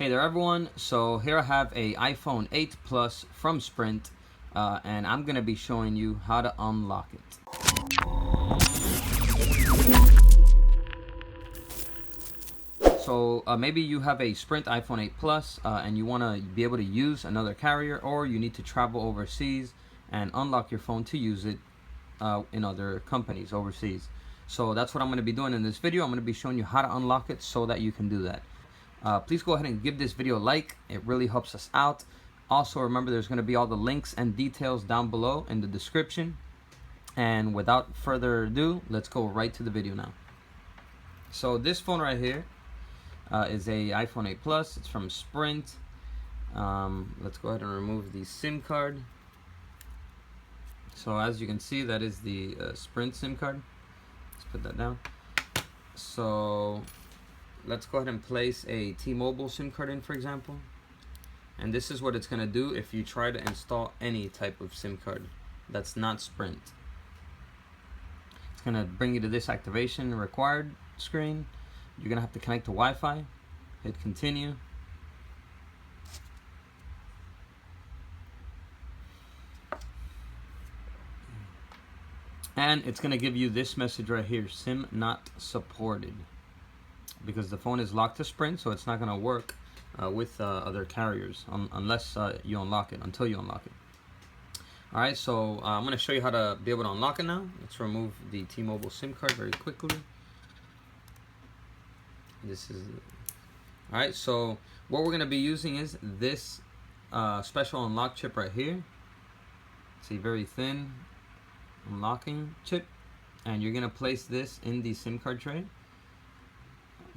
Hey there everyone, so here I have a iPhone 8 Plus from Sprint and I'm going to be showing you how to unlock it. So maybe you have a Sprint iPhone 8 Plus and you want to be able to use another carrier, or you need to travel overseas and unlock your phone to use it in other companies overseas. So that's what I'm going to be doing in this video. I'm going to be showing you how to unlock it so that you can do that. Please go ahead and give this video a like. It really helps us out. Also, remember there's going to be all the links and details down below in the description. And without further ado, let's go right to the video now. So this phone right here is a iPhone 8 Plus. It's from Sprint. Let's go ahead and remove the SIM card. So as you can see, that is the Sprint SIM card. Let's put that down. So let's go ahead and place a T-Mobile SIM card in, for example. And this is what it's going to do if you try to install any type of SIM card that's not Sprint. It's going to bring you to this activation required screen. You're going to have to connect to Wi-Fi. Hit continue. And it's going to give you this message right here, SIM not supported, because the phone is locked to Sprint, so it's not going to work with other carriers unless you unlock it, until you unlock it. Alright, so I'm going to show you how to be able to unlock it now. Let's remove the T-Mobile SIM card very quickly. This is alright, so what we're going to be using is this special unlock chip right here. It's a very thin unlocking chip, and you're going to place this in the SIM card tray.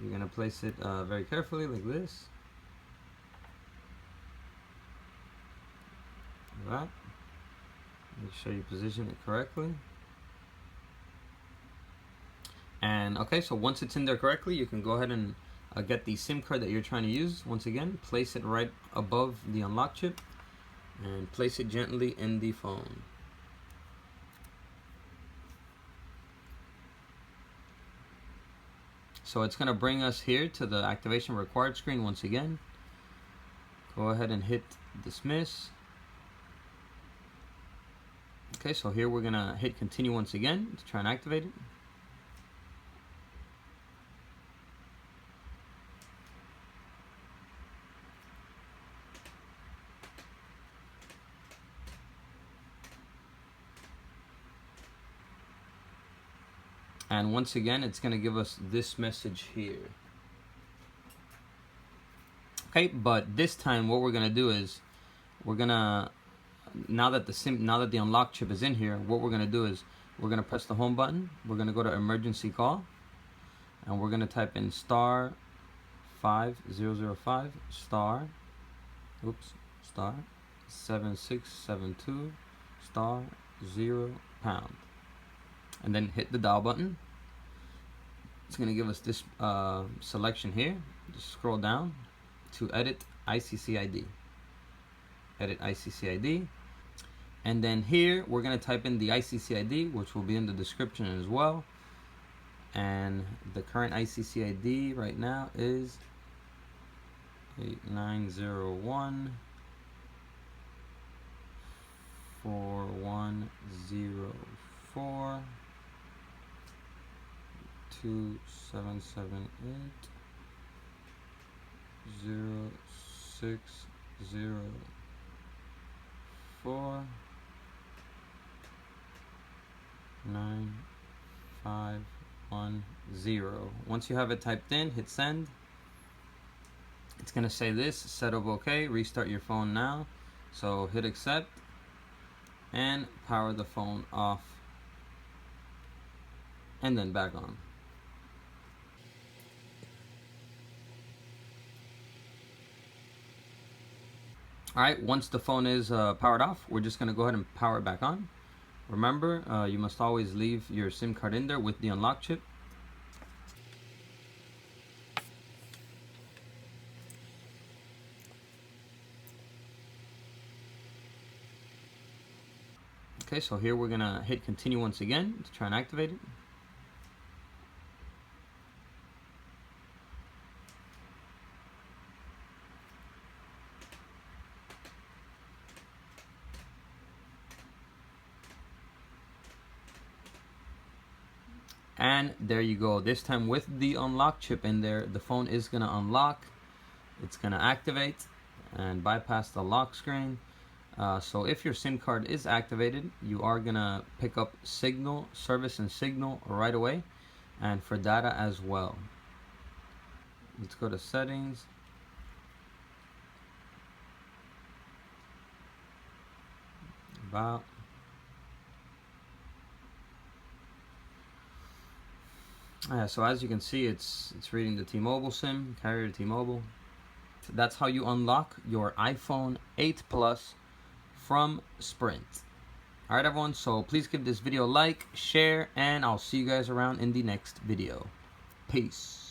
You're going to place it very carefully like this. Alright. Make sure you position it correctly. And okay, so once it's in there correctly, you can go ahead and get the SIM card that you're trying to use. Once again, place it right above the unlock chip and place it gently in the phone. So it's going to bring us here to the activation required screen once again. Go ahead and hit dismiss. Okay, so here we're going to hit continue once again to try and activate it. And once again, it's going to give us this message here. Okay, but this time what we're going to do is we're going to, now that the unlock chip is in here, what we're going to do is we're going to press the home button. We're going to go to emergency call, and we're going to type in star 5005 star 7672 star 0 pound, and then hit the dial button. It's going to give us this selection here. Just scroll down to edit ICCID. Edit ICCID. And then here we're going to type in the ICCID, which will be in the description as well. And the current ICCID right now is 8901 4104 2778 0604 9510. Once you have it typed in, hit send. It's going to say this, setup OK, restart your phone now. So hit accept and power the phone off and then back on. Alright, once the phone is powered off, we're just going to go ahead and power it back on. Remember, you must always leave your SIM card in there with the unlock chip. Okay, so here we're going to hit continue once again to try and activate it. And there you go. This time with the unlock chip in there, the phone is gonna unlock. It's gonna activate and bypass the lock screen. So if your SIM card is activated, you are gonna pick up Signal, service and Signal right away, and for data as well. Let's go to settings. About. So as you can see, it's reading the T-Mobile SIM, carrier T-Mobile. That's how you unlock your iPhone 8 Plus from Sprint. Alright everyone, so please give this video a like, share, and I'll see you guys around in the next video. Peace.